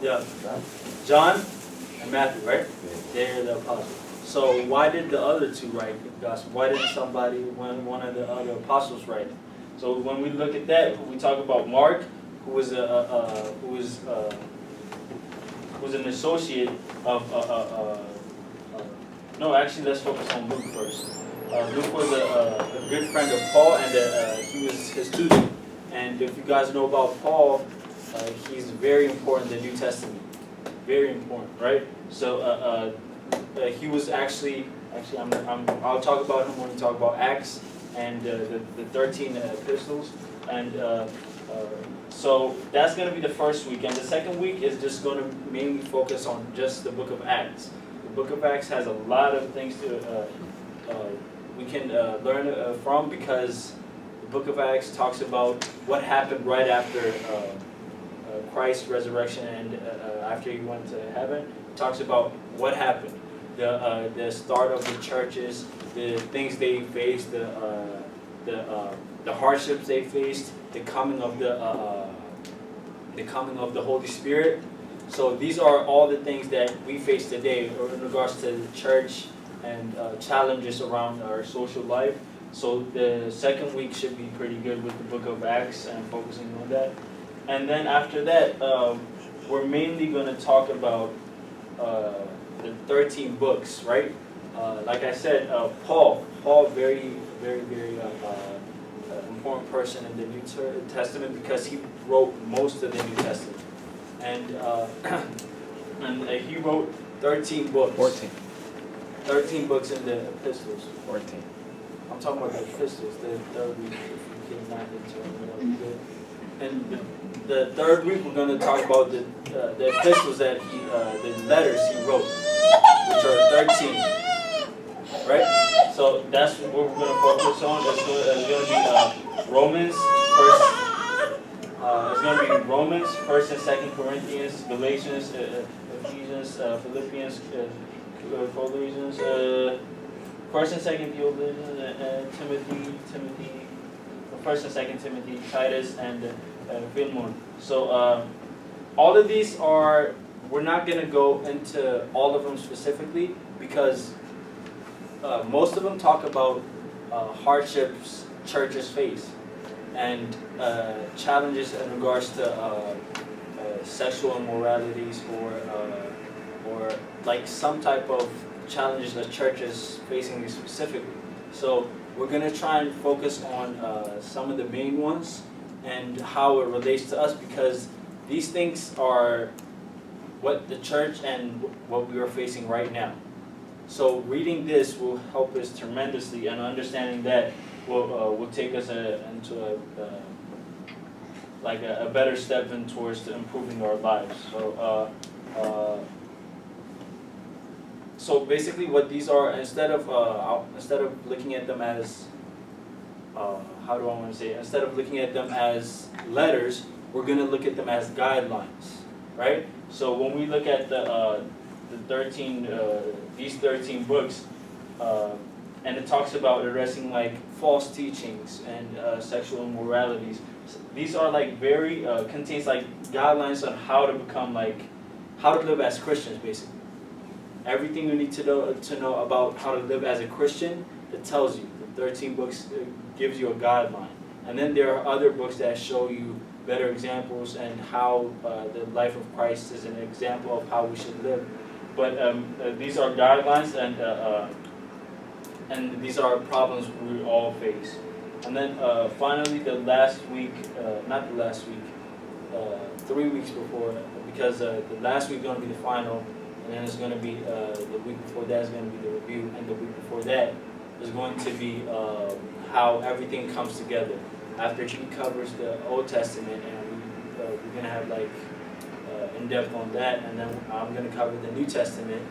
Yeah. John and Matthew, right? They're the apostles. So why did the other two write the gospel? Why didn't one of the other apostles write it? So when we look at that, we talk about Mark, who was an associate of no, actually, let's focus on Luke first. Luke was a good friend of Paul, and he was his tutor. And if you guys know about Paul, he's very important in the New Testament. Very important, right? So he was actually I'll talk about him when we talk about Acts and the 13 epistles. And so that's going to be the first week. And the second week is just going to mainly focus on just the book of Acts. The book of Acts has a lot of things to we can learn from, because the book of Acts talks about what happened right after Christ's resurrection and after he went to heaven. It talks about what happened, the start of the churches, the things they faced, the hardships they faced, the coming of the Holy Spirit. So these are all the things that we face today in regards to the church and challenges around our social life. So the second week should be pretty good with the book of Acts and focusing on that. And then after that, we're mainly going to talk about the 13 books, right? Like I said, Paul, very, very, very important person in the New Testament, because he wrote most of the New Testament. And he wrote 13 books. 14. 13 books in the epistles. 14. I'm talking about the epistles. The third week, if we get back into it, that'll be good. And the third week, we're going to talk about the epistles that the letters he wrote, which are 13. Right? So that's what we're going to focus on. It's going to be Romans, first. It's going to be Romans, 1st and 2nd Corinthians, Galatians, Ephesians, Philippians, Colossians, 1st and 2nd Timothy, 1st and 2nd Timothy, Titus, and Philemon. So all of these are, we're not going to go into all of them specifically, because most of them talk about hardships churches face, and challenges in regards to sexual immoralities, or like some type of challenges that churches facing specifically. So we're going to try and focus on some of the main ones and how it relates to us, because these things are what the church and what we are facing right now. So reading this will help us tremendously, and understanding that will take us into a better step in towards improving our lives. So basically, what these are, instead of looking at them as instead of looking at them as letters, we're going to look at them as guidelines, right? So when we look at these 13 books, and it talks about addressing like false teachings and sexual immoralities. These are like very contains like guidelines on how to become how to live as Christians, basically. Everything you need to know about how to live as a Christian, it tells you. The 13 books gives you a guideline, and then there are other books that show you better examples and how the life of Christ is an example of how we should live. But these are guidelines, and these are problems we all face. And then finally, the last week, not the last week, 3 weeks before, because the last week is going to be the final, and then it's going to be the week before that is going to be the review, and the week before that is going to be how everything comes together. After he covers the Old Testament, and we're going to have in depth on that, and then I'm going to cover the New Testament,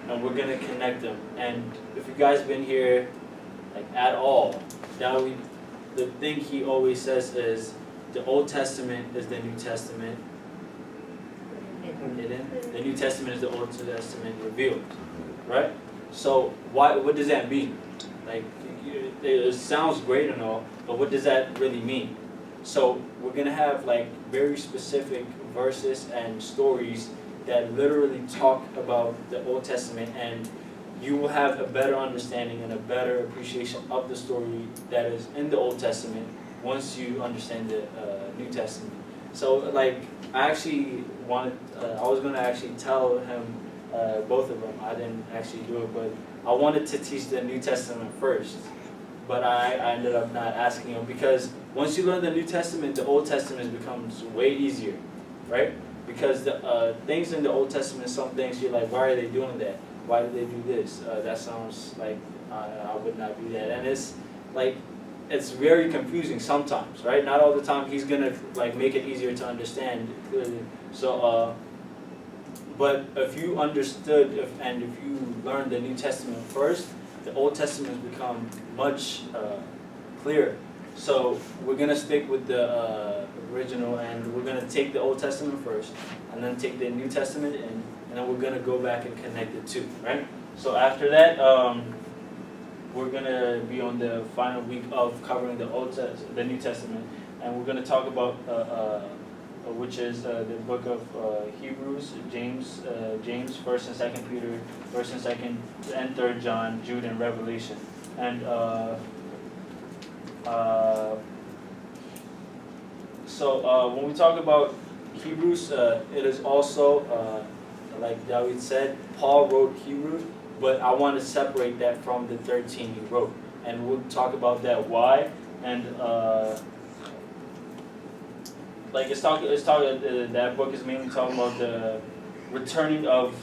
and we're going to connect them. And if you guys been here at all, the thing he always says is the Old Testament is the New Testament hidden. The New Testament is the Old Testament revealed, right? So what does that mean? It sounds great and all, but what does that really mean? So we're gonna have like very specific verses and stories that literally talk about the Old Testament, and you will have a better understanding and a better appreciation of the story that is in the Old Testament once you understand the New Testament. So like I actually wanted, I was gonna actually tell him both of them. I didn't actually do it, but I wanted to teach the New Testament first. But I ended up not asking him, because once you learn the New Testament, the Old Testament becomes way easier, right? Because the things in the Old Testament, some things you're like, why are they doing that? Why do they do this? That sounds like I would not do that. And it's like, it's very confusing sometimes, right? Not all the time he's gonna like make it easier to understand clearly. So, but if you understood and if you learned the New Testament first, the Old Testament become much clearer. So we're gonna stick with the original, and we're gonna take the Old Testament first, and then take the New Testament in, and then we're gonna go back and connect the two, right? So after that, we're gonna be on the final week of covering the the New Testament, and we're gonna talk about which is the book of Hebrews, James, 1st and 2nd Peter, 1st and 2nd and 3rd John, Jude, and Revelation. And so when we talk about Hebrews, it is also, like David said, Paul wrote Hebrews, but I want to separate that from the 13 he wrote. And we'll talk about that why. And like that book is mainly talking about the returning of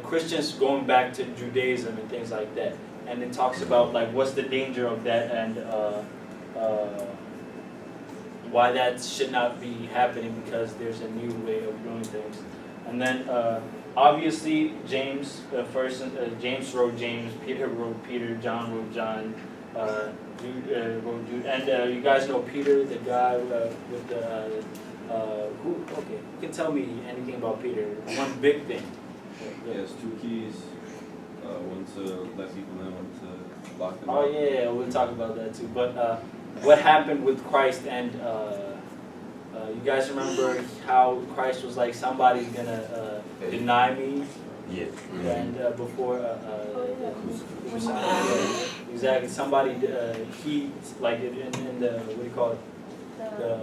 Christians going back to Judaism and things like that, and it talks about like what's the danger of that, and why that should not be happening, because there's a new way of doing things. And then obviously James James wrote James, Peter wrote Peter, John wrote John, Jude wrote Jude, and you guys know Peter, the guy with the who? Okay, who can tell me anything about Peter? One big thing. He has 2 keys. One to let people in, one to lock them Oh up. yeah, we'll talk about that too. But what happened with Christ, and you guys remember how Christ was like, somebody's gonna deny me? Yes. And before exactly, somebody he like in the what do you call it, the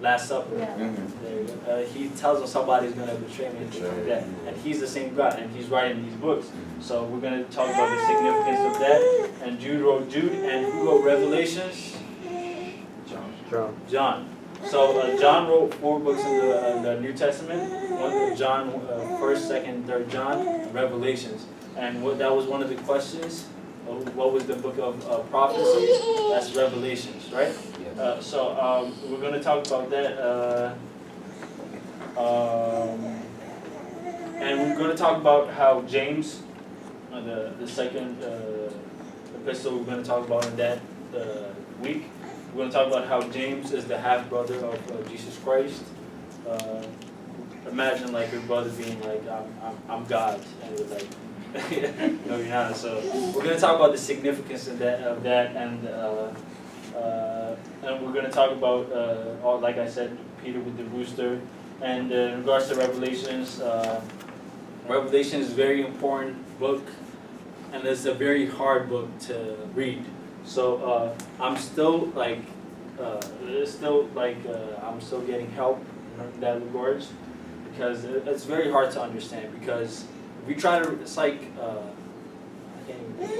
Last Supper. Mm-hmm. He tells him somebody's gonna betray me and things like that, and he's the same God, and he's writing these books. So we're gonna talk about the significance of that. And Jude wrote Jude, and who wrote Revelations? John. So John wrote 4 books in the New Testament. John, 1st, 2nd, 3rd John, and Revelations. And that was one of the questions. What was the book of prophecy? That's Revelations, right? Yes. So we're going to talk about that. And we're going to talk about how James, the second epistle we're going to talk about in that week. We're going to talk about how James is the half-brother of Jesus Christ. Imagine like your brother being like, I'm God, and you're like, no, you're not. So we're going to talk about the significance of that, and we're going to talk about, like I said, Peter with the rooster. And in regards to Revelations, Revelation is a very important book, and it's a very hard book to read. So I'm still like, I'm still getting help in that regards, because it's very hard to understand. Because if we try to, it's like I can't even think of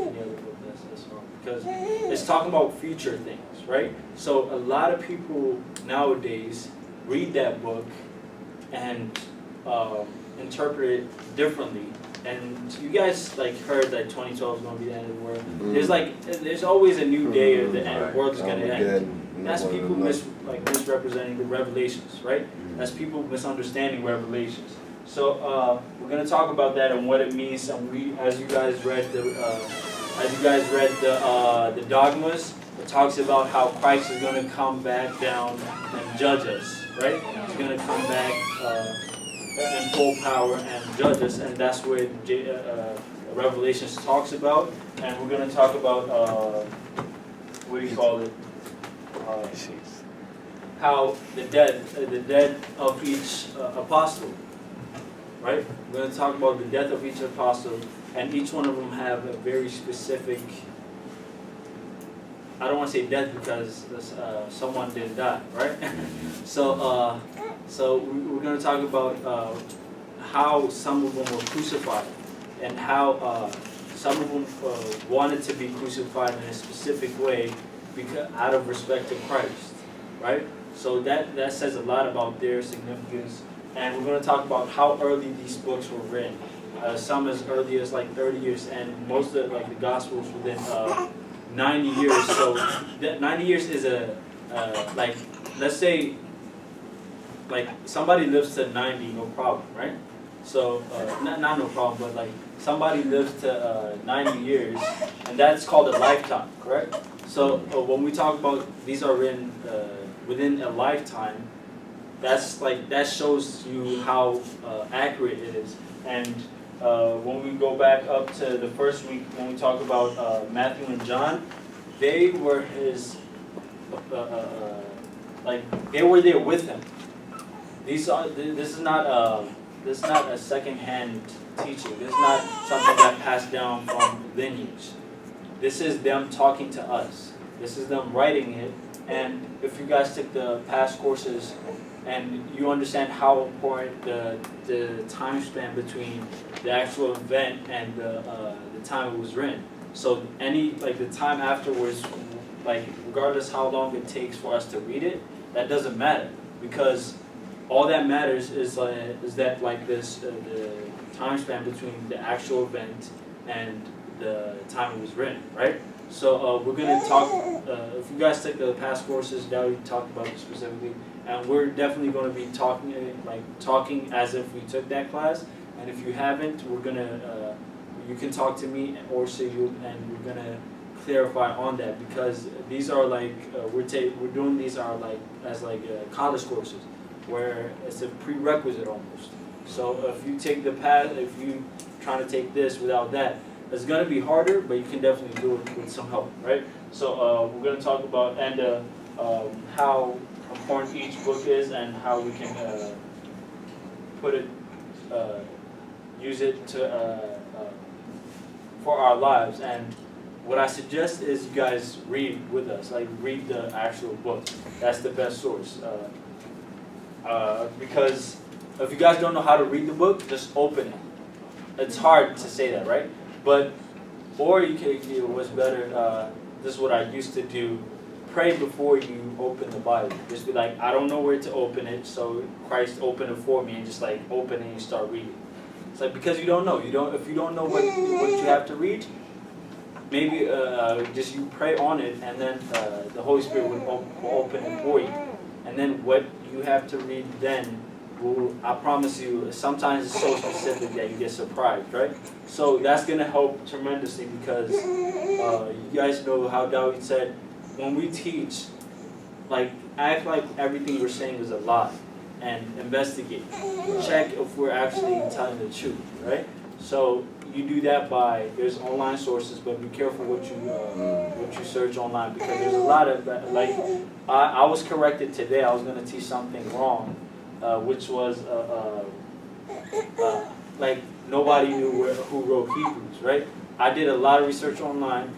any other book that's wrong, because it's talking about future things, right? So a lot of people nowadays read that book and interpret it differently. And you guys like heard that 2012 is going to be the end of the world. There's always a new day, or the world is going to end. That's people misrepresenting the Revelations, right? That's people misunderstanding Revelations. So we're going to talk about that and what it means. And as you guys read the dogmas, it talks about how Christ is going to come back down and judge us, right? He's going to come back in full power and judge us, and that's where Revelations talks about. And we're going to talk about what do you call it? how the death of each apostle, right? We're going to talk about the death of each apostle, and each one of them have a very specific, I don't want to say death because someone did die, right? So we're going to talk about how some of them were crucified, and how some of them wanted to be crucified in a specific way because out of respect to Christ, right? So that says a lot about their significance. And we're going to talk about how early these books were written. Some as early as like 30 years, and most of the Gospels within 90 years. So that 90 years is like, let's say, like somebody lives to 90, no problem, right? So not no problem, but like somebody lives to 90 years, and that's called a lifetime, correct? So when we talk about these are written within a lifetime, that shows you how accurate it is. And when we go back up to the first week, when we talk about Matthew and John, they were his, they were there with him. This is not a second-hand teaching. This is not something that passed down from lineage. This is them talking to us. This is them writing it. And if you guys took the past courses and you understand how important the time span between the actual event and the time it was written. So the time afterwards, regardless how long it takes for us to read it, that doesn't matter, because all that matters is that the time span between the actual event and the time it was written, right? So we're going to talk, if you guys took the past courses, now we talked about it specifically, and we're definitely going to be talking as if we took that class. And if you haven't, we're going to, you can talk to me or see you, and we're going to clarify on that, because these are we're doing these are as college courses, where it's a prerequisite almost. So if you take the path, if you trying to take this without that, it's going to be harder, but you can definitely do it with some help, right? So we're going to talk about how important each book is, and how we can put it, use it to for our lives. And what I suggest is you guys read with us, read the actual book. That's the best source. Because if you guys don't know how to read the book, just open it. It's hard to say that, right? But, or you can, what's better, this is what I used to do, pray before you open the Bible. Just be like, I don't know where to open it, so Christ open it for me, and just open it and you start reading. It's because you don't know. If you don't know what you have to read, maybe just you pray on it, and then the Holy Spirit will open it for you. And then what you have to read then, I promise you, sometimes it's so specific that you get surprised, right? So that's going to help tremendously, because you guys know how David said, when we teach, act like everything we're saying is a lie, and investigate. Check if we're actually telling the truth, right? So you do that by, there's online sources, but be careful what you search online, because there's a lot of, I was corrected today. I was going to teach something wrong, which was nobody knew who wrote Hebrews, right? I did a lot of research online,